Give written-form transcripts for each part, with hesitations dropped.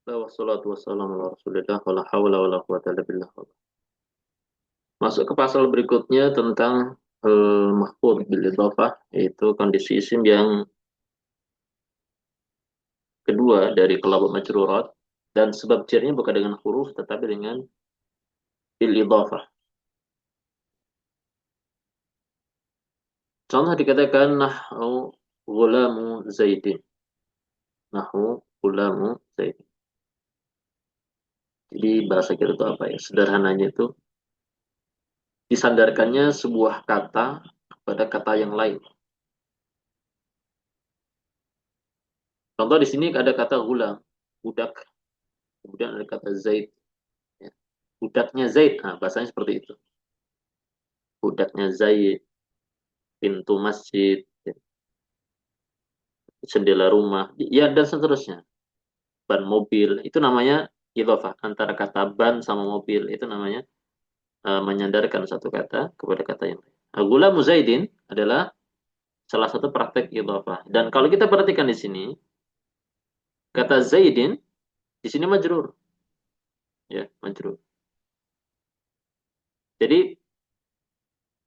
Wassalatu wassalamu ala rasulillah wala hawla wala quwata illa billah. Masuk ke pasal berikutnya tentang mahfud bil idhafah, yaitu kondisi isim yang kedua dari kelabut majrurat, dan sebab jarnya bukan dengan huruf tetapi dengan bil idhafah. Contoh dikatakan nahwu ghulamu zaidin. Nahwu ghulamu zaidin. Jadi bahasa kita itu apa ya? Sederhananya itu disandarkannya sebuah kata kepada kata yang lain. Contoh di sini ada kata ghulam, budak. Kemudian ada kata zaid. Ya. Budaknya zaid. Nah, bahasanya seperti itu. Budaknya zaid, pintu masjid, ya, jendela rumah, ya dan seterusnya. Ban mobil, itu namanya idhofah. Antara kata ban sama mobil, itu namanya menyandarkan satu kata kepada kata yang lain. Nah, gulamu zaidin adalah salah satu praktek idhofah. Dan kalau kita perhatikan di sini, kata zaidin di sini majrur, ya, majrur. Jadi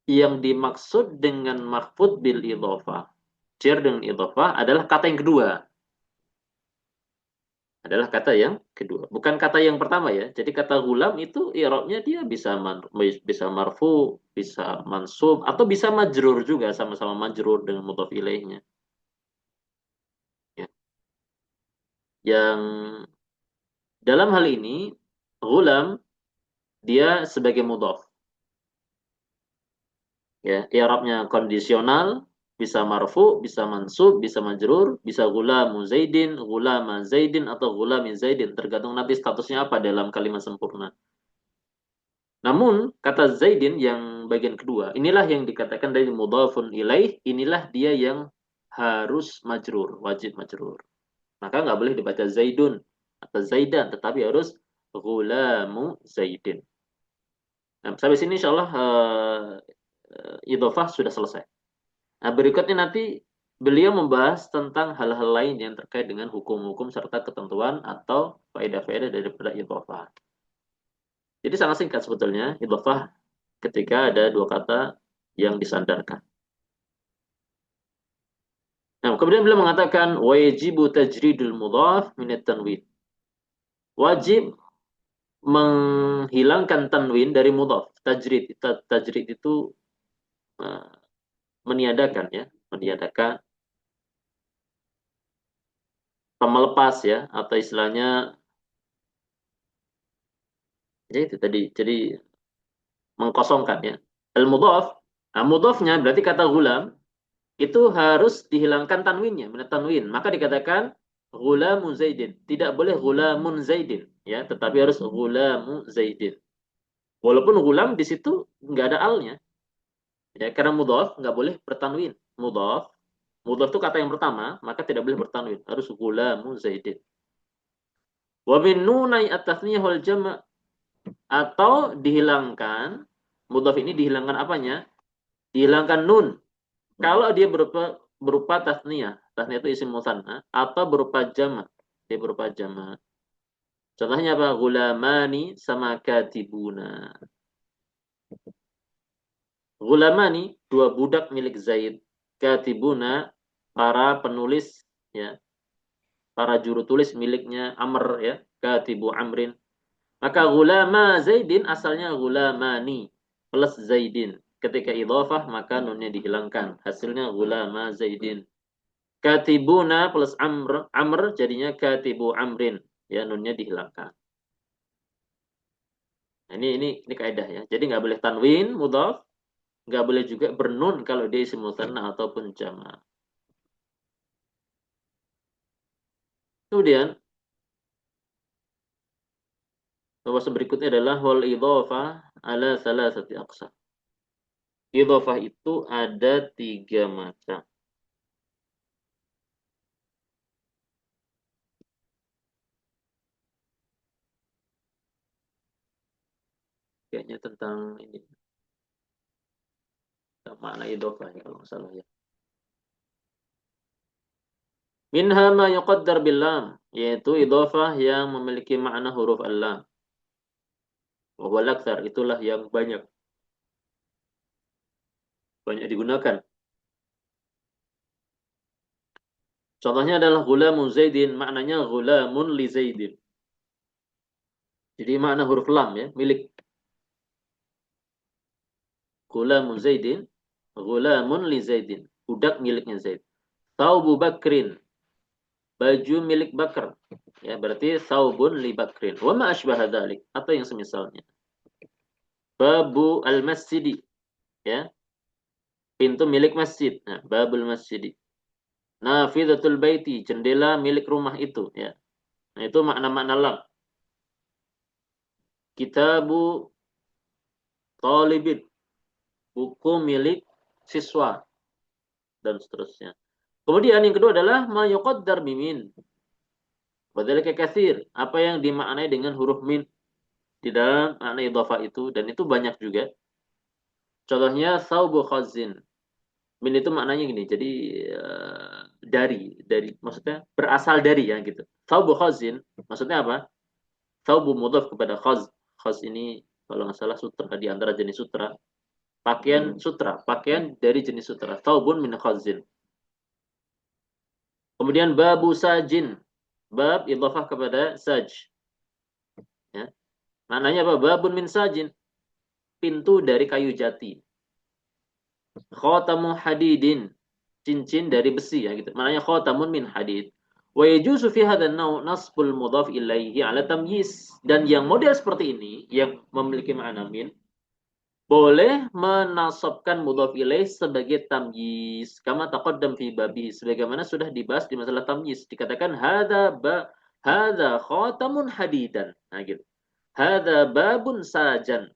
yang dimaksud dengan mahfud bil idhofah, jar dengan idhofah adalah kata yang kedua. Adalah kata yang kedua. Bukan kata yang pertama ya. Jadi kata gulam itu i'rabnya dia bisa marfu, bisa mansub, atau bisa majrur juga, sama-sama majrur dengan mudhaf ilaihnya. Ya. Yang dalam hal ini gulam dia sebagai mudhaf. Ya, i'rabnya kondisional, bisa marfu, bisa mansub, bisa majrur, bisa gulamu zaidin, gulama zaidin, atau gulami zaidin, tergantung nanti statusnya apa dalam kalimat sempurna. Namun kata zaidin yang bagian kedua, inilah yang dikatakan dari mudhafun ilaih, inilah dia yang harus majrur, wajib majrur. Maka nggak boleh dibaca zaidun atau zaidan, tetapi harus gulamu zaidin. Nah, sampai sini insya Allah idhofah sudah selesai. Nah, berikutnya nanti beliau membahas tentang hal-hal lain yang terkait dengan hukum-hukum serta ketentuan atau faedah-faedah daripada idhofah. Jadi sangat singkat sebetulnya idhofah ketika ada dua kata yang disandarkan. Nah, kemudian beliau mengatakan wajibu tajridul mudhaf min tanwin. Wajib menghilangkan tanwin dari mudhaf. Tajrid itu uh, meniadakan ya, meniadakan melepas ya, atau istilahnya ya itu tadi. Jadi mengkosongkan ya. Al-mudhaf, nah mudhafnya berarti kata gulam itu harus dihilangkan tanwinnya, min tanwin. Maka dikatakan gulamu zaidin. Tidak boleh gulamun zaidin ya, tetapi harus gulamu zaidin. Walaupun gulam di situ nggak ada alnya, ya, karena mudhaf nggak boleh bertanwin. Mudhaf, mudhaf itu kata yang pertama, maka tidak boleh bertanwin, harus gulamu zaidin. Wa min nunai at-tathniyah wal jama' atau dihilangkan mudhaf ini dihilangkan apanya? Dihilangkan nun. Kalau dia berupa tasniyah, tasniyah itu isim musanna, atau berupa jama', dia berupa jama'. Contohnya apa? Gulamani sama katibuna. Gulamani, dua budak milik Zaid. Katibuna, para penulis, ya, para juru tulis miliknya Amr, ya, katibu Amrin. Maka gulama Zaidin asalnya gulamani plus Zaidin. Ketika idhafah maka nunnya dihilangkan. Hasilnya gulama Zaidin. Katibuna plus Amr jadinya katibu Amrin. Ya, nunnya dihilangkan. Nah, ini kaidah ya. Jadi nggak boleh tanwin mudhaf, nggak boleh juga bernun kalau dia isim musanna ataupun jama'. Kemudian bahasa berikutnya adalah wal idhafah ala salasati aqsam. Idhafah itu ada tiga macam. Kayaknya tentang ini, tentang makna idhafah ya kalau nggak salah ya. Minha ma yuqaddar bil lam. yaitu idhofah yang memiliki makna huruf al-lam. Wa huwa al-aktsar, itulah yang banyak digunakan. Contohnya adalah ghulamun Zaidin, maknanya ghulamun li Zaidin. Jadi makna huruf lam ya, milik ghulamun Zaidin, ghulamun li Zaidin, budak miliknya Zaid. Thawbu Bakrin, baju milik Bakar. Ya, berarti thawbun li Bakrin. Wa ma asbaha dzalik, atau yang semisalnya. Babu al-masjidi, ya, pintu milik masjid. Nah, babul masjidi. Nafidatul baiti, jendela milik rumah itu, ya. Nah, itu makna-makna lam. Kitabu talibin, buku milik siswa, dan seterusnya. Kemudian yang kedua adalah ma yuqaddar bimin. Wadzalika katsir, apa yang dimaknai dengan huruf min di dalam makna idhafah itu, dan itu banyak juga. Contohnya saubu khazin. Min itu maknanya gini. Jadi dari maksudnya berasal dari ya gitu. Saubu khazin maksudnya apa? Saubu mudhaf kepada khaz. Khaz ini kalau nggak salah sutra, di antara jenis sutra. Pakaian sutra, pakaian dari jenis sutra. Saubun min khazin. Kemudian babu sajin. Bab idhafah kepada saj. Ya. Maknanya apa? Babun min sajin. Pintu dari kayu jati. Khatamu hadidin. Cincin dari besi ya gitu. Maknanya khatamun min hadid. Wa yajuzu fi hadzal naw' nasbul mudhaf ilaihi ala tamyiz. Dan yang model seperti ini yang memiliki makna min boleh menasabkan mudhaf ilaih sebagai tamyiz kama taqaddam fi babi, sebagaimana sudah dibahas di masalah tamyiz. Dikatakan hadza khatamun hadidan. Nah gitu. Hadza babun sajan.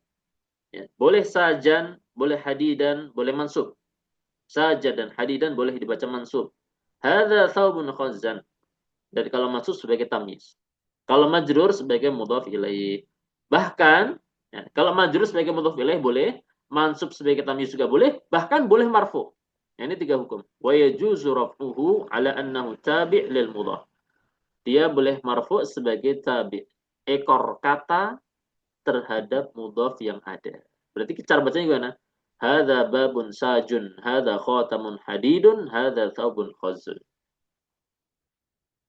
Ya, boleh sajan, boleh hadidan, boleh mansub. Saja dan hadidan boleh dibaca mansub. Hadza thawbun khazzan. Dan kalau mansub sebagai tamyiz. Kalau majrur sebagai mudhaf ilaih. Bahkan ya, kalau majrur sebagai mudhaf ilaih boleh, mansub sebagai tamyiz juga boleh, bahkan boleh marfu. Ya, ini tiga hukum. Wa yajuzu raf'uhu ala annahu tabi' lil mudhaf. Dia boleh marfu sebagai tabi', ekor kata terhadap mudhaf yang ada. Berarti cara bacanya gimana? Hadza babun sajun, hadza khatamun hadidun, hadza thawbun khazzun.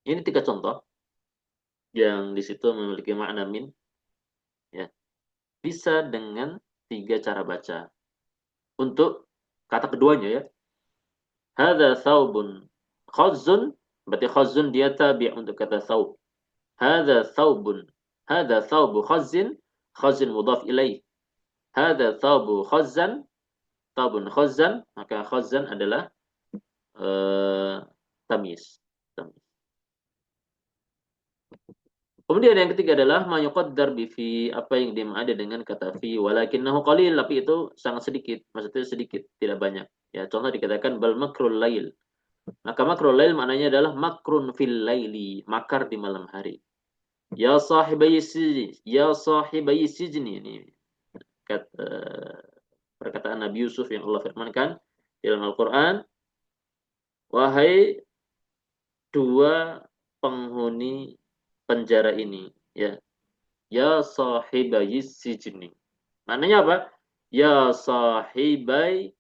Ini tiga contoh yang di situ memiliki makna min, ya. Bisa dengan tiga cara baca. Untuk kata keduanya ya. Hadza thawbun khazzun, berarti khazzun dia tabi' untuk kata thawb. Hadza thawbun, hadza thawbu khazzin, khazzin mudhaf ilaih. Hadza thawbu khazzan, thawbun khazzan, maka khazzan adalah tamyiz. Kemudian yang ketiga adalah ma yuqaddar bi fi, apa yang dimaksud dengan kata fi walakinnahu qalil, tapi itu sangat sedikit, maksudnya sedikit, tidak banyak. Ya, contoh dikatakan bal makrul lail. Maka makrul lail maknanya adalah makrun fil laili, makar di malam hari. Ya sahibai sijni, ya sahibai sijni, ini kata perkataan Nabi Yusuf yang Allah firmankan dalam Al-Qur'an, wahai dua penghuni penjara ini, ya. Ya sahibai sijni. Maknanya apa? Ya sahibai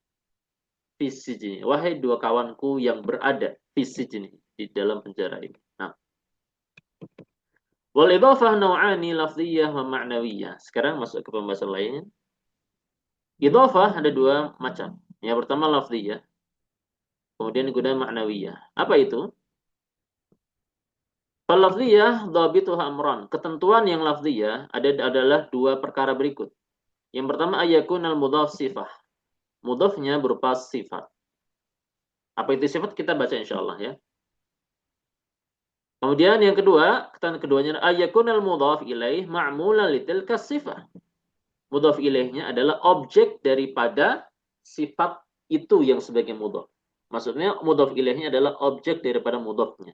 fisijni. Wahai dua kawanku yang berada fisijni, di dalam penjara ini. Nah, wal idhafah naw'ani lafziyah wa ma'nawiyah. Sekarang masuk ke pembahasan lain. Idhafah ada dua macam. Yang pertama lafziyah, kemudian kedua ma'nawiyah. Apa itu? Lafziyah dhabituha amran. Ketentuan yang lafziyah adalah dua perkara berikut. Yang pertama ayakunal mudhaf sifah. Mudhafnya berupa sifat. Apa itu sifat? Kita baca insyaallah ya. Kemudian yang kedua, ketentuan keduanya ayakunal mudhaf ilaih ma'mulan litilka sifah. Mudhaf ilaihnya adalah objek daripada sifat itu yang sebagai mudhaf. Maksudnya mudhaf ilaihnya adalah objek daripada mudhafnya.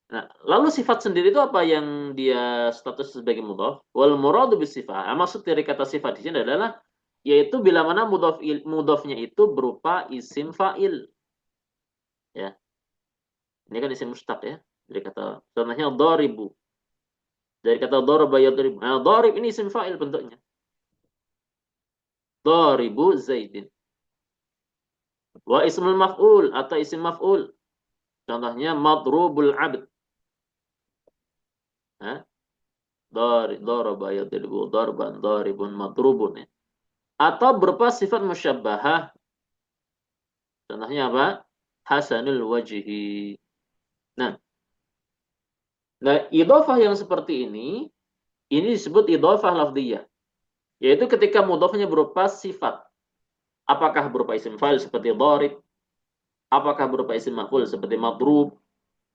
Nah, lalu sifat sendiri itu apa yang dia status sebagai mudhaf? Wal muradu bisifah. Maksud dari kata sifat di sini adalah yaitu bila mana mudhafnya itu berupa isim fa'il. Ya. Ini kan isim mustaq ya. Dari kata contohnya daribu. Dari kata daraba yadribu. Nah, darib ini isim fa'il bentuknya. Daribu Zaidin. Wa ismul maf'ul atau isim maf'ul. Contohnya madrubul abd. Nah, daraba yadribu darban daribun madrubun ya. Atau berupa sifat musyabbahah. Contohnya apa? Hasanul wajhi. Nah, idhofah yang seperti ini disebut idhofah lafdhiyah. Yaitu ketika mudhofnya berupa sifat. Apakah berupa isim fa'il seperti dharib? Apakah berupa isim maf'ul seperti madrub?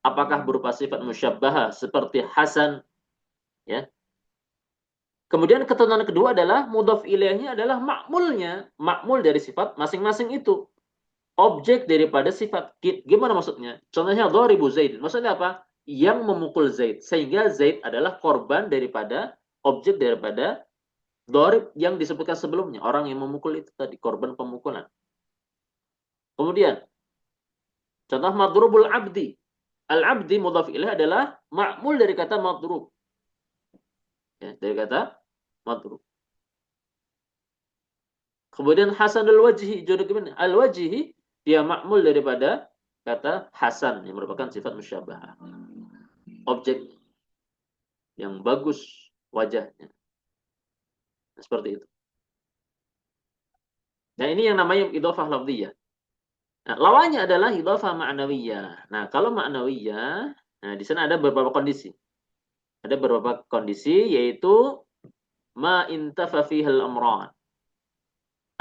Apakah berupa sifat musyabbahah seperti hasan? Ya. Kemudian ketentuan kedua adalah mudhaf ilaihnya adalah makmulnya. Makmul dari sifat masing-masing itu. Objek daripada sifat. Gimana maksudnya? Contohnya dharibu Zaid. Maksudnya apa? Yang memukul Zaid. Sehingga Zaid adalah korban daripada objek daripada dharib yang disebutkan sebelumnya. Orang yang memukul itu tadi. Korban pemukulan. Kemudian, contoh madrubul abdi. Al-abdi mudhaf ilaih adalah makmul dari kata madrub. Ya, dari kata madrub. Kemudian hasanul wajhi. Jodoh gimana? Al-wajhi dia makmul daripada kata hasan yang merupakan sifat musyabahah. Objek yang bagus wajahnya. Nah, seperti itu. Nah, ini yang namanya idhofah lafdhiyah. Nah, lawannya adalah idhofah ma'nawiyah. Nah, kalau ma'nawiyah, nah di sana ada beberapa kondisi. Ada beberapa kondisi yaitu ma intafa fihal amran.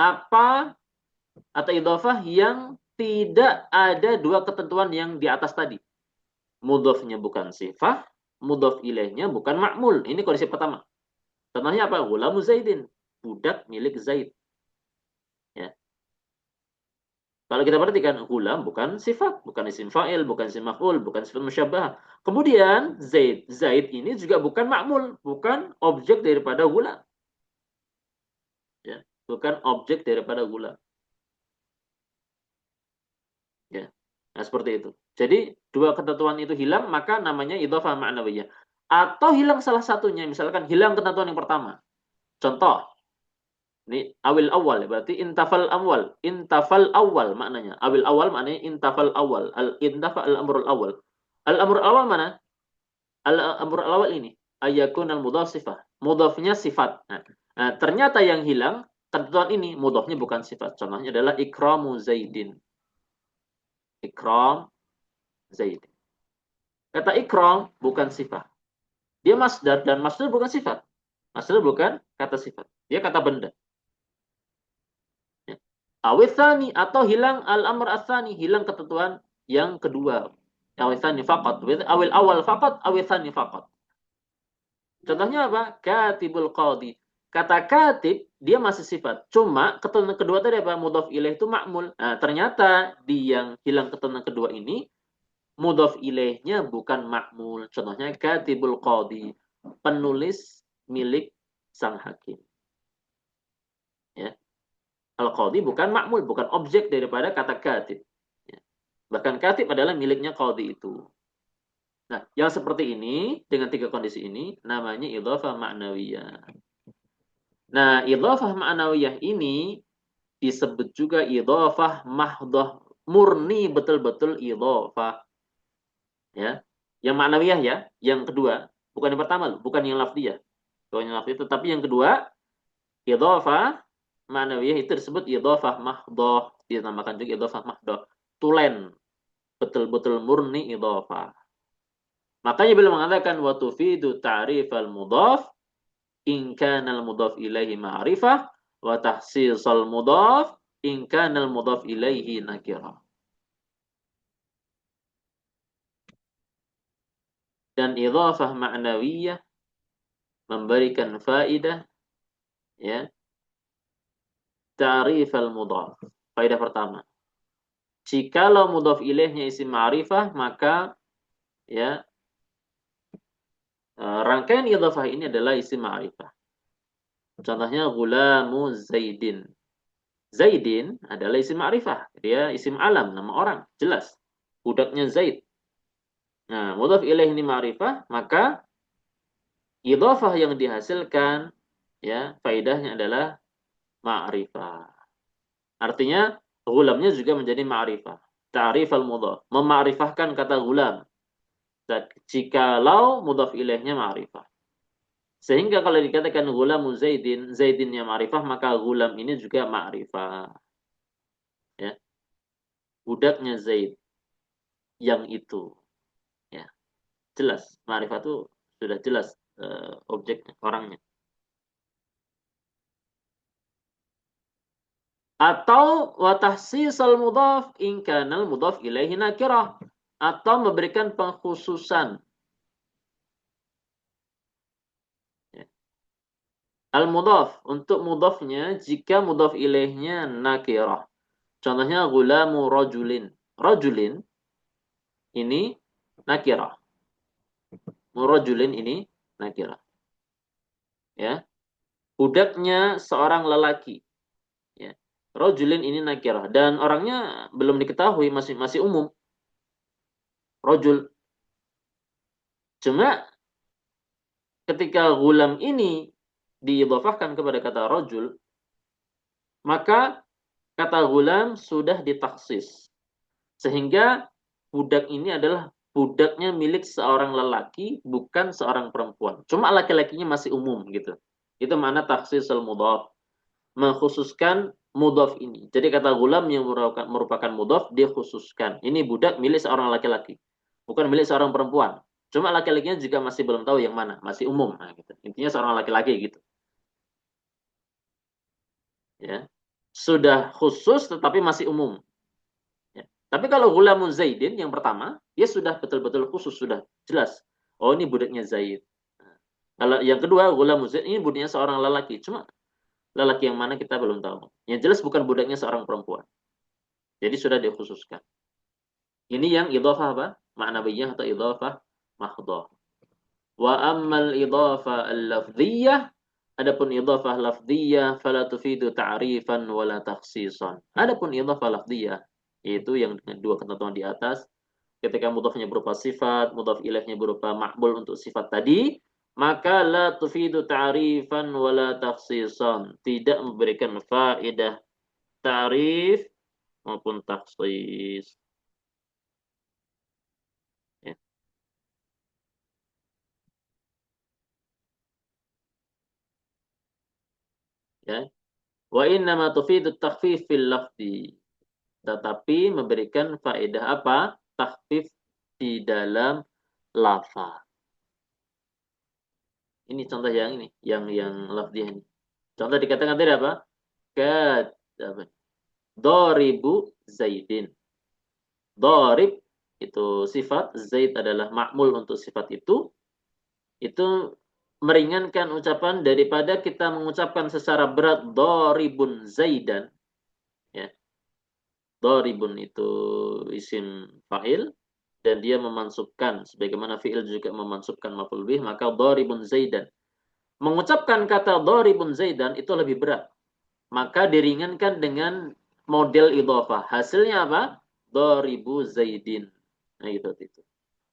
Apa atau idhofah yang tidak ada dua ketentuan yang di atas tadi. Mudhofnya bukan sifah, mudhof ilaihnya bukan ma'mul. Ini kondisi pertama. Contohnya apa? Ghulamu Zaidin, budak milik Zaid. Ya. Kalau kita perhatikan, ghulam bukan sifat, bukan isim fa'il, bukan isim maf'ul, bukan sifat musyabbah. Kemudian Zaid ini juga bukan ma'mul, bukan objek daripada ghulam. Ya, bukan objek daripada ghulam. Ya. Nah, seperti itu. Jadi, dua ketentuan itu hilang, maka namanya idhofah ma'nawiyah. Atau hilang salah satunya, misalkan hilang ketentuan yang pertama. Contoh, ini awil awal, berarti intafal awal. Intafal awal maknanya. Awil awal maknanya intafal awal. Intafa al-amrul awal. Al-amrul awal mana? Al-amrul awal ini. Ayakun al-mudhaf sifat. Mudhafnya sifat. Nah, ternyata yang hilang, ketentuan ini, mudhafnya bukan sifat. Contohnya adalah ikramu Zaidin. Ikram Zaid. Kata ikram bukan sifat. Dia masdar dan masdar bukan sifat. Masdar bukan kata sifat. Dia kata benda. Ya. Awithani atau hilang al-amr atsani, hilang ketentuan yang kedua. Awithani faqat. Awil awal faqat, awithani faqat. Contohnya apa? Katibul qadi. Kata katib dia masih sifat. Cuma ketentuan kedua tadi apa? Mudhaf ilaih itu ma'mul. Nah, ternyata di yang hilang ketentuan kedua ini mudhaf ilaihnya bukan ma'mul. Contohnya katibul qadi, penulis milik sang hakim. Ya. Al-qadi bukan ma'mul, bukan objek daripada kata katib. Ya. Bahkan katib adalah miliknya qadi itu. Nah, yang seperti ini dengan tiga kondisi ini namanya idhofah ma'nawiyah. Nah, idhofah ma'nawiyah ini disebut juga idhofah mahdhah, murni betul-betul idhofah. Ya. Yang ma'nawiyah ya, yang kedua, bukan yang pertama, bukan yang lafdhiyah. Bukan yang lafdhiyah, tetapi yang kedua, idhofah ma'nawiyah itu disebut idhofah mahdhah, dinamakan juga idhofah mahdhah. Tulen, betul-betul murni idhofah. Makanya beliau mengatakan wa tufidu ta'rifal mudhaf in kana al-mudhaf ilaihi ma'rifah wa tahsisal mudhaf in kana al-mudhaf ilaihi nakirah. Dan idhafah ma'nawiyah memberikan faidah ya ta'rifal mudhaf. Faidah pertama. Jikalau mudhaf ilaihnya isim ma'rifah maka ya rangkaian idhafah ini adalah isim ma'rifah. Contohnya ghulamu Zaidin. Zaidin adalah isim ma'rifah. Dia isim alam, nama orang. Jelas. Budaknya Zaid. Nah, mudhaf ilaih ini ma'rifah, maka idhofah yang dihasilkan ya faedahnya adalah ma'rifah. Artinya gulamnya juga menjadi ma'rifah. Ta'rif al-mudhaf, memakrifahkan kata gulam. Jikalau mudhaf ilaihnya ma'rifah. Sehingga kalau dikatakan gulamu Zaidin, Zaidin yang ma'rifah, maka gulam ini juga ma'rifah. Ya. Budaknya Zaid yang itu. Ya. Jelas, ma'rifah itu sudah jelas objeknya, orangnya. Atau watahsisal mudhaf in kana mudhaf ilaihi nakirah, atau memberikan pengkhususan. Ya. Al-mudhaf untuk mudhafnya jika mudhaf ilaihnya nakirah. Contohnya gulamu rajulin. Rajulin ini nakirah. Murajulin ini nakirah. Ya. Budaknya seorang lelaki. Ya. Rajulin ini nakirah dan orangnya belum diketahui, masih umum. Rajul. Cuma ketika gulam ini diidhafahkan kepada kata rajul, maka kata gulam sudah ditaksis. Sehingga budak ini adalah budaknya milik seorang lelaki, bukan seorang perempuan. Cuma laki-lakinya masih umum gitu. Itu makna takhsisul mudhaf. Mengkhususkan mudhaf ini. Jadi kata gulam yang merupakan mudhaf dikhususkan. Ini budak milik seorang laki-laki, bukan milik seorang perempuan. Cuma laki-lakinya juga masih belum tahu yang mana, masih umum. Nah, gitu. Intinya seorang laki-laki gitu. Ya. Sudah khusus tetapi masih umum. Ya. Tapi kalau gulamun Zaidin yang pertama, dia sudah betul-betul khusus, sudah jelas. Oh, ini budaknya Zaid. Nah, kalau yang kedua, gulamun Zaid, ini budaknya seorang lelaki. Cuma lelaki yang mana kita belum tahu. Yang jelas bukan budaknya seorang perempuan. Jadi sudah dikhususkan. Ini yang idhafah apa? Ma'nawiyah atau idhafah mahdhah. Wa ammal idhafah al-lafdhiyah, adapun idhafah lafdhiyah fala tufidu ta'rifan wala takhsisan. Adapun idhafah lafdhiyah yaitu yang dengan dua ketentuan di atas, ketika mudhafnya berupa sifat, mudhaf ilaihnya berupa ma'mul untuk sifat tadi, maka la tufidu ta'rifan wala takhsisan, tidak memberikan faedah ta'rif maupun takhsis. Ya. Ya. Wa inna ma tufidu takhfif fil lafzi. Tetapi memberikan faedah apa? Takhfif di dalam lafaz. Ini contoh yang ini, yang lafzi ini. Contoh dikatakan tadi apa? Kat apa? Doribu Zaidin. Dorib itu sifat, Zaid adalah makmul untuk sifat itu meringankan ucapan daripada kita mengucapkan secara berat doribun Zaidan. Ya. Doribun itu isim fa'il dan dia memansubkan sebagaimana fi'il juga memansubkan maf'ul bih, maka doribun Zaidan. Mengucapkan kata doribun Zaidan itu lebih berat. Maka diringankan dengan model idhofah. Hasilnya apa? Doribu Zaidin. Nah, gitu.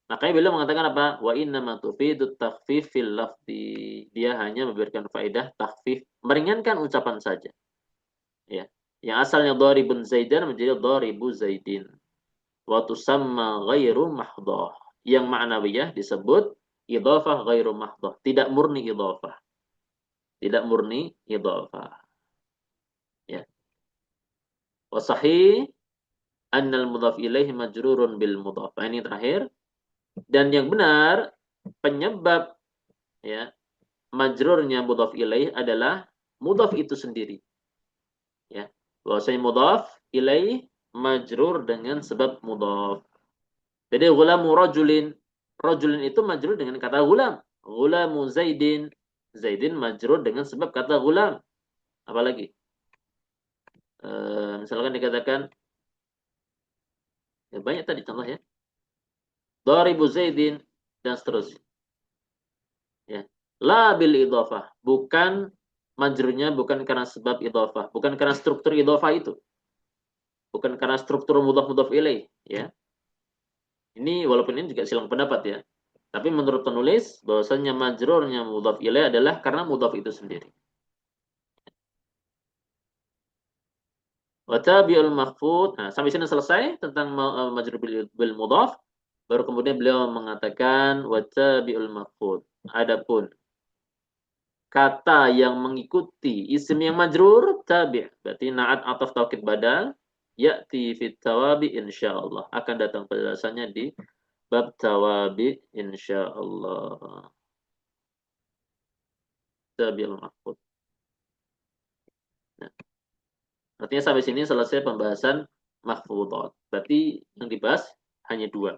Makanya beliau mengatakan apa? Wa inna ma tufidu takhfif fil lafzi. Dia hanya memberikan faedah takhfif, meringankan ucapan saja. Ya. Yang asalnya dharibun Zaidan menjadi dharibu Zaidin. Wa tusamma ghairu mahdhah. Yang ma'nawiyah disebut idhafah ghairu mahdhah, tidak murni idhafah. Tidak murni idhafah. Ya. Wa sahih annal mudhaf ilaihi majrurun bil mudhaf. Ini terakhir. Dan yang benar penyebab ya majrurnya mudhaf ilaih adalah mudhaf itu sendiri. Ya. Bahwasanya mudhaf ilaih majrur dengan sebab mudhaf. Jadi gulamu rajulin, rajulin itu majrur dengan kata gulam. Gulamu Zaidin, Zaidin majrur dengan sebab kata gulam. Apalagi? Misalkan dikatakan ya banyak tadi contoh ya. Daribu Zaidin dan seterusnya. Ya. La bil idhafah, bukan majrurnya bukan karena sebab idhafah, bukan karena struktur idhafah itu. Bukan karena struktur mudhaf ilaih, ya. Ini walaupun ini juga silang pendapat ya. Tapi menurut penulis bahwasanya majrurnya mudhaf ilaih adalah karena mudhaf itu sendiri. Wa tabi'ul mahfud. Nah, sampai sini selesai tentang majrur bil mudhaf. Baru kemudian beliau mengatakan wa tabi'ul mahfud. Adapun kata yang mengikuti isim yang majrur tabi'. Berarti na'at ataf taukid badal ya'ti fit tawabi insyaallah. Akan datang penjelasannya di bab tawabi insyaallah. Tabi'ul mahfud. Nah, artinya sampai sini selesai pembahasan mahfudhat. Berarti yang dibahas hanya dua.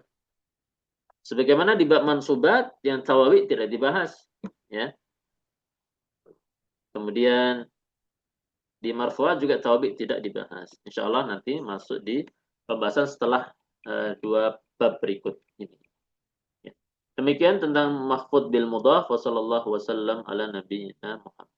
Sebagaimana di bab mansubat yang tawawi tidak dibahas, ya. Kemudian di marfu'at juga tawabi tidak dibahas. Insya Allah nanti masuk di pembahasan setelah dua bab berikut ini. Ya. Demikian tentang mahfud bil mudhaf wa sallallahu wasallam ala nabiyina Muhammad.